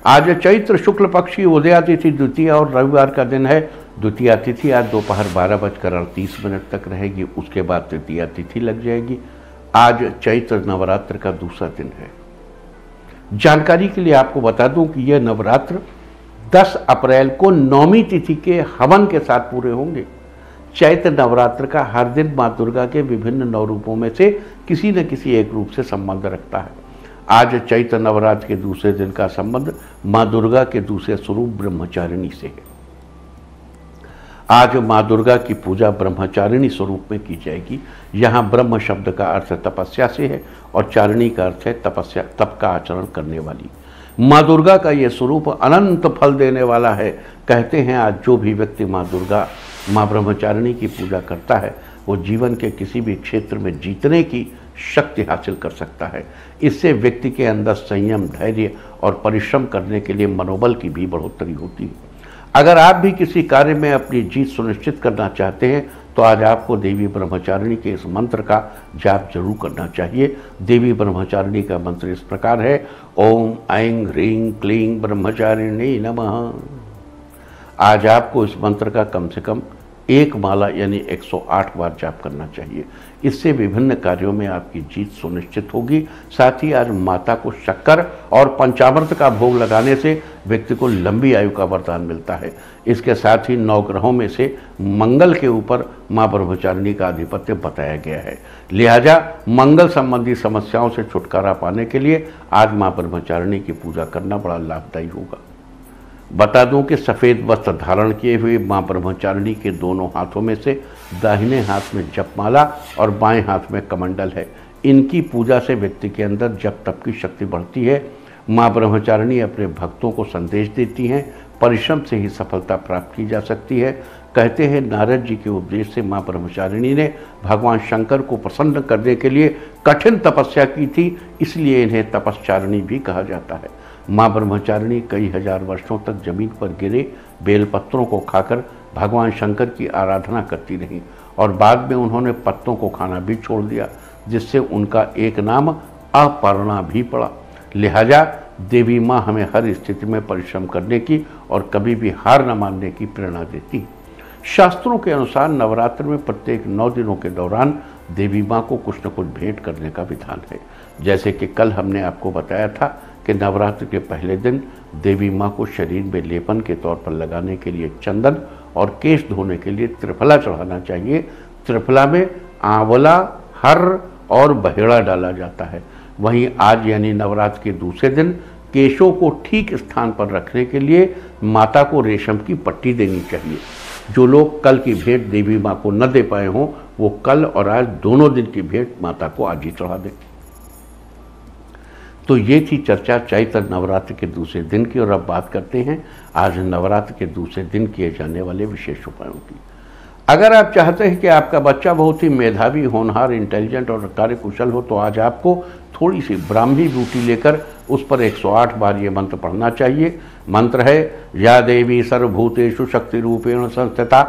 आज चैत्र शुक्ल पक्ष की उदया तिथि द्वितीय और रविवार का दिन है। द्वितीया तिथि आज दोपहर 12:38 तक रहेगी, उसके बाद तृतीया तिथि लग जाएगी। आज चैत्र नवरात्र का दूसरा दिन है। जानकारी के लिए आपको बता दूं कि यह नवरात्र 10 अप्रैल को नौमी तिथि के हवन के साथ पूरे होंगे। चैत्र नवरात्र का हर दिन माँ दुर्गा के विभिन्न 9 रूपों में से किसी न किसी एक रूप से संबंध रखता है। आज चैत्र नवरात्र के दूसरे दिन का संबंध माँ दुर्गा के दूसरे स्वरूप ब्रह्मचारिणी से है। आज माँ दुर्गा की पूजा ब्रह्मचारिणी स्वरूप में की जाएगी। यहाँ ब्रह्म शब्द का अर्थ तपस्या से है और चारिणी का अर्थ है तपस्या, तप का आचरण करने वाली। माँ दुर्गा का ये स्वरूप अनंत फल देने वाला है। कहते हैं आज जो भी व्यक्ति माँ दुर्गा, माँ ब्रह्मचारिणी की पूजा करता है वो जीवन के किसी भी क्षेत्र में जीतने की शक्ति हासिल कर सकता है। इससे व्यक्ति के अंदर संयम, धैर्य और परिश्रम करने के लिए मनोबल की भी बढ़ोतरी होती है। अगर आप भी किसी कार्य में अपनी जीत सुनिश्चित करना चाहते हैं तो आज आपको देवी ब्रह्मचारिणी के इस मंत्र का जाप जरूर करना चाहिए। देवी ब्रह्मचारिणी का मंत्र इस प्रकार है, ओम ऐं ह्रीं क्लीं ब्रह्मचारिणी नमः। आज आपको इस मंत्र का कम से कम 1 माला यानी 108 बार जाप करना चाहिए। इससे विभिन्न कार्यों में आपकी जीत सुनिश्चित होगी। साथ ही आज माता को शक्कर और पंचामृत का भोग लगाने से व्यक्ति को लंबी आयु का वरदान मिलता है। इसके साथ ही 9 ग्रहों में से मंगल के ऊपर माँ ब्रह्मचारिणी का आधिपत्य बताया गया है। लिहाजा मंगल संबंधी समस्याओं से छुटकारा पाने के लिए आज माँ ब्रह्मचारिणी की पूजा करना बड़ा लाभदायी होगा। बता दूं कि सफ़ेद वस्त्र धारण किए हुए माँ ब्रह्मचारिणी के दोनों हाथों में से दाहिने हाथ में जपमाला और बाएं हाथ में कमंडल है। इनकी पूजा से व्यक्ति के अंदर जप तप की शक्ति बढ़ती है। माँ ब्रह्मचारिणी अपने भक्तों को संदेश देती हैं, परिश्रम से ही सफलता प्राप्त की जा सकती है। कहते हैं नारद जी के उपदेश से माँ ब्रह्मचारिणी ने भगवान शंकर को प्रसन्न करने के लिए कठिन तपस्या की थी, इसलिए इन्हें तपश्चारिणी भी कहा जाता है। माँ ब्रह्मचारिणी कई हजार वर्षों तक जमीन पर गिरे बेलपत्रों को खाकर भगवान शंकर की आराधना करती रहीं और बाद में उन्होंने पत्तों को खाना भी छोड़ दिया, जिससे उनका एक नाम अपर्णा भी पड़ा। लिहाजा देवी माँ हमें हर स्थिति में परिश्रम करने की और कभी भी हार न मानने की प्रेरणा देती। शास्त्रों के अनुसार नवरात्र में प्रत्येक 9 दिनों के दौरान देवी माँ को कुछ न कुछ भेंट करने का विधान है। जैसे कि कल हमने आपको बताया था कि नवरात्र के पहले दिन देवी माँ को शरीर में लेपन के तौर पर लगाने के लिए चंदन और केश धोने के लिए त्रिफला चढ़ाना चाहिए। त्रिफला में आंवला, हर और बहेड़ा डाला जाता है। वहीं आज यानी नवरात्र के दूसरे दिन केशों को ठीक स्थान पर रखने के लिए माता को रेशम की पट्टी देनी चाहिए। जो लोग कल की भेंट देवी माँ को न दे पाए हों वो कल और आज दोनों दिन की भेंट माता को आज ही चढ़ा दें। तो ये थी चर्चा चैत्र नवरात्र के दूसरे दिन की। और अब बात करते हैं आज नवरात्र के दूसरे दिन किए जाने वाले विशेष उपायों की। अगर आप चाहते हैं कि आपका बच्चा बहुत ही मेधावी, होनहार, इंटेलिजेंट और कार्यकुशल हो तो आज आपको थोड़ी सी ब्राह्मी बूटी लेकर उस पर 108 बार ये मंत्र पढ़ना चाहिए। मंत्र है, या देवी सर्वभूतेषु शक्ति रूपेण संस्थिता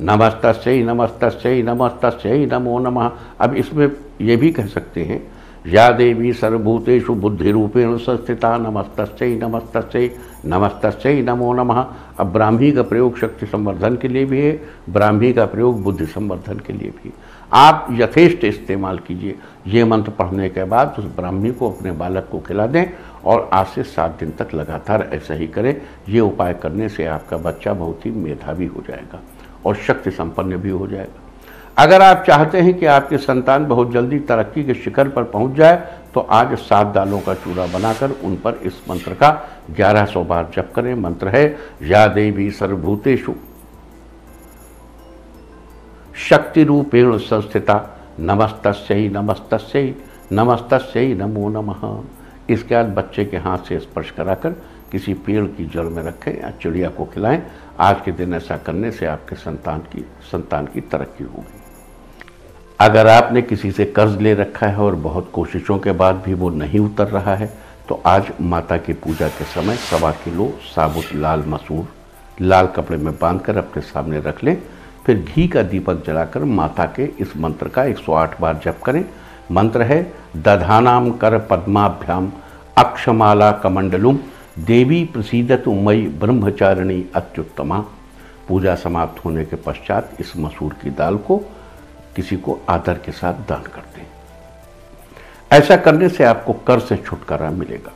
नमस्तस्यै नमस्तस्यै नमस्तस्यै नमो नमः। अब इसमें ये भी कह सकते हैं, या देवी सर्वभूतेषु बुद्धि रूपेण संस्थिता नमस्तस्यै नमस्तस्यै नमस्तस्यै नमो नमः। अब ब्राह्मी का प्रयोग शक्ति संवर्धन के लिए भी है, ब्राह्मी का प्रयोग बुद्धि संवर्धन के लिए भी। आप यथेष्ट इस्तेमाल कीजिए। ये मंत्र पढ़ने के बाद उस ब्राह्मी को अपने बालक को खिला दें और आज से 7 दिन तक लगातार ऐसा ही करें। ये उपाय करने से आपका बच्चा बहुत ही मेधावी हो जाएगा और शक्ति संपन्न भी हो जाएगा। अगर आप चाहते हैं कि आपके संतान बहुत जल्दी तरक्की के शिखर पर पहुंच जाए तो आज 7 दालों का चूरा बनाकर उन पर इस मंत्र का 1100 बार जप करें। मंत्र है, या देवी सर्वभूतेषु शक्ति रूपेण संस्थिता नमस्तस्यै नमस्तस्यै नमस्तस्यै नमो नमः। इसके बाद बच्चे के हाथ से स्पर्श कराकर किसी पेड़ की जड़ में रखें या चिड़िया को खिलाएं। आज के दिन ऐसा करने से आपके संतान की तरक्की होगी। अगर आपने किसी से कर्ज ले रखा है और बहुत कोशिशों के बाद भी वो नहीं उतर रहा है तो आज माता की पूजा के समय 1.25 किलो साबुत लाल मसूर लाल कपड़े में बांधकर अपने सामने रख लें। फिर घी का दीपक जलाकर माता के इस मंत्र का 108 बार जप करें। मंत्र है, दधानाम कर पद्माभ्याम अक्षमाला कमंडलुम देवी प्रसीदतु मयि ब्रह्मचारिणी अत्युत्तमा। पूजा समाप्त होने के पश्चात इस मसूर की दाल को किसी को आदर के साथ दान कर दें। ऐसा करने से आपको कर से छुटकारा मिलेगा।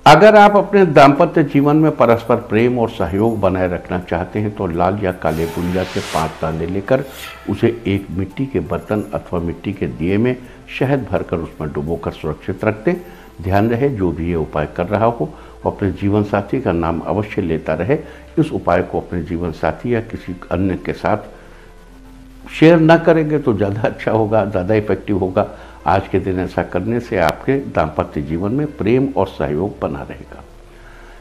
अगर आप अपने दाम्पत्य जीवन में परस्पर प्रेम और सहयोग बनाए रखना चाहते हैं तो लाल या काले गुंजा के 5 दाने लेकर उसे एक मिट्टी के बर्तन अथवा मिट्टी के दिए में शहद भरकर उसमें डुबोकर सुरक्षित रख दें। ध्यान रहे, जो भी ये उपाय कर रहा हो वो अपने जीवन साथी का नाम अवश्य लेता रहे। इस उपाय को अपने जीवन साथी या किसी अन्य के साथ शेयर ना करेंगे तो ज़्यादा अच्छा होगा, ज़्यादा इफेक्टिव होगा। आज के दिन ऐसा करने से आपके दाम्पत्य जीवन में प्रेम और सहयोग बना रहेगा।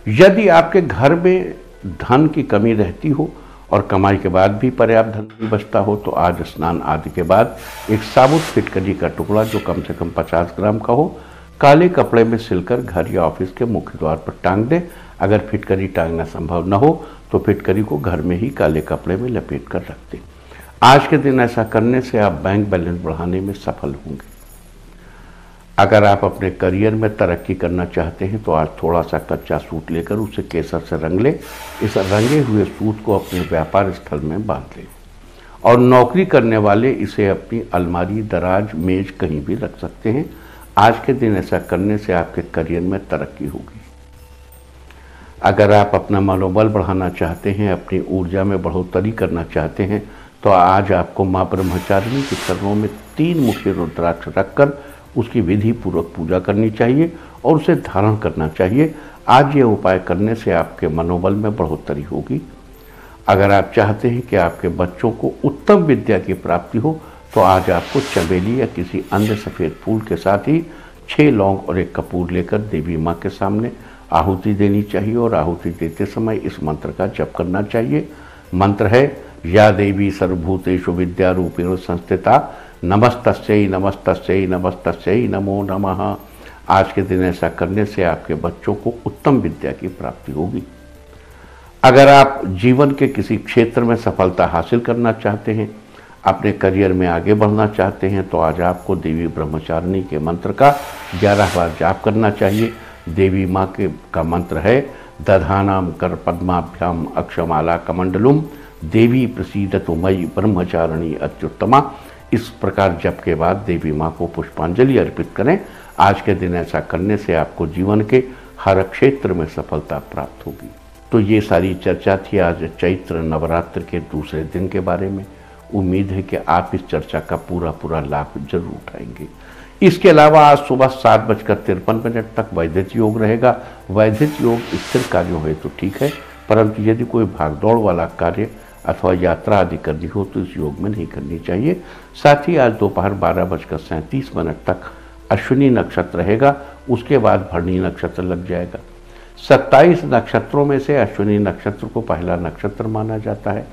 यदि आपके घर में धन की कमी रहती हो और कमाई के बाद भी पर्याप्त धन नहीं बचता हो तो आज स्नान आदि के बाद एक साबुत फिटकरी का टुकड़ा जो कम से कम 50 ग्राम का हो काले कपड़े में सिलकर घर या ऑफिस के मुख्य द्वार पर टांग दें। अगर फिटकरी टांगना संभव न हो तो फिटकरी को घर में ही काले कपड़े में लपेट कर रख दें। आज के दिन ऐसा करने से आप बैंक बैलेंस बढ़ाने में सफल होंगे। अगर आप अपने करियर में तरक्की करना चाहते हैं तो आज थोड़ा सा कच्चा सूत लेकर उसे केसर से रंग लें। इस रंगे हुए सूत को अपने व्यापार स्थल में बांध लें और नौकरी करने वाले इसे अपनी अलमारी, दराज, मेज कहीं भी रख सकते हैं। आज के दिन ऐसा करने से आपके करियर में तरक्की होगी। अगर आप अपना मनोबल बढ़ाना चाहते हैं, अपनी ऊर्जा में बढ़ोतरी करना चाहते हैं तो आज आपको माँ ब्रह्मचारिणी के चरणों में 3 मुखी रुद्राक्ष रखकर उसकी विधि पूर्वक पूजा करनी चाहिए और उसे धारण करना चाहिए। आज ये उपाय करने से आपके मनोबल में बढ़ोतरी होगी। अगर आप चाहते हैं कि आपके बच्चों को उत्तम विद्या की प्राप्ति हो तो आज आपको चमेली या किसी अन्य सफ़ेद फूल के साथ ही 6 लौंग और 1 कपूर लेकर देवी माँ के सामने आहुति देनी चाहिए और आहुति देते समय इस मंत्र का जप करना चाहिए। मंत्र है, या देवी सर्वभूतेषु विद्या रूपेण संस्थिता नमस्तस्यै नमस्तस्यै नमस्तस्यै नमो नमः। आज के दिन ऐसा करने से आपके बच्चों को उत्तम विद्या की प्राप्ति होगी। अगर आप जीवन के किसी क्षेत्र में सफलता हासिल करना चाहते हैं, अपने करियर में आगे बढ़ना चाहते हैं तो आज आपको देवी ब्रह्मचारिणी के मंत्र का 11 बार जाप करना चाहिए। देवी माँ के का मंत्र है, दधानाम कर पद्माभ्याम अक्षमाला कमंडलुम देवी प्रसीदतु मयि ब्रह्मचारिणी अत्युत्तमा। इस प्रकार जप के बाद देवी माँ को पुष्पांजलि अर्पित करें। आज के दिन ऐसा करने से आपको जीवन के हर क्षेत्र में सफलता प्राप्त होगी। तो ये सारी चर्चा थी आज चैत्र नवरात्र के दूसरे दिन के बारे में। उम्मीद है कि आप इस चर्चा का पूरा लाभ जरूर उठाएंगे। इसके अलावा आज सुबह 7:53 तक वैदिक योग रहेगा। वैदिक योग स्थिर कार्यों है तो ठीक है, परंतु यदि कोई भागदौड़ वाला कार्य अथवा यात्रा आदि करनी हो तो इस योग में नहीं करनी चाहिए। साथ ही आज दोपहर 12:37 तक अश्विनी नक्षत्र रहेगा, उसके बाद भरणी नक्षत्र लग जाएगा। 27 नक्षत्रों में से अश्विनी नक्षत्र को पहला नक्षत्र माना जाता है।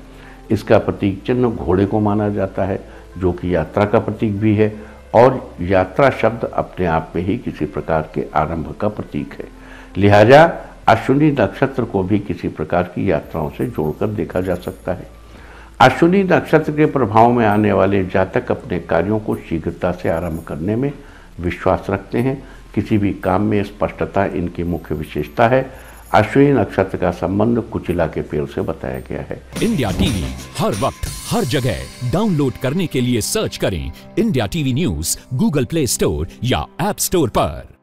इसका प्रतीक चिन्ह घोड़े को माना जाता है, जो कि यात्रा का प्रतीक भी है और यात्रा शब्द अपने आप में ही किसी प्रकार के आरंभ का प्रतीक है। लिहाजा अश्विनी नक्षत्र को भी किसी प्रकार की यात्राओं से जोड़कर देखा जा सकता है। अश्विनी नक्षत्र के प्रभाव में आने वाले जातक अपने कार्यों को शीघ्रता से आरंभ करने में विश्वास रखते हैं। किसी भी काम में स्पष्टता इनकी मुख्य विशेषता है। अश्विनी नक्षत्र का संबंध कुचिला के पेड़ से बताया गया है। इंडिया टीवी हर वक्त हर जगह डाउनलोड करने के लिए सर्च करें India TV news Google play store या ऐप स्टोर पर।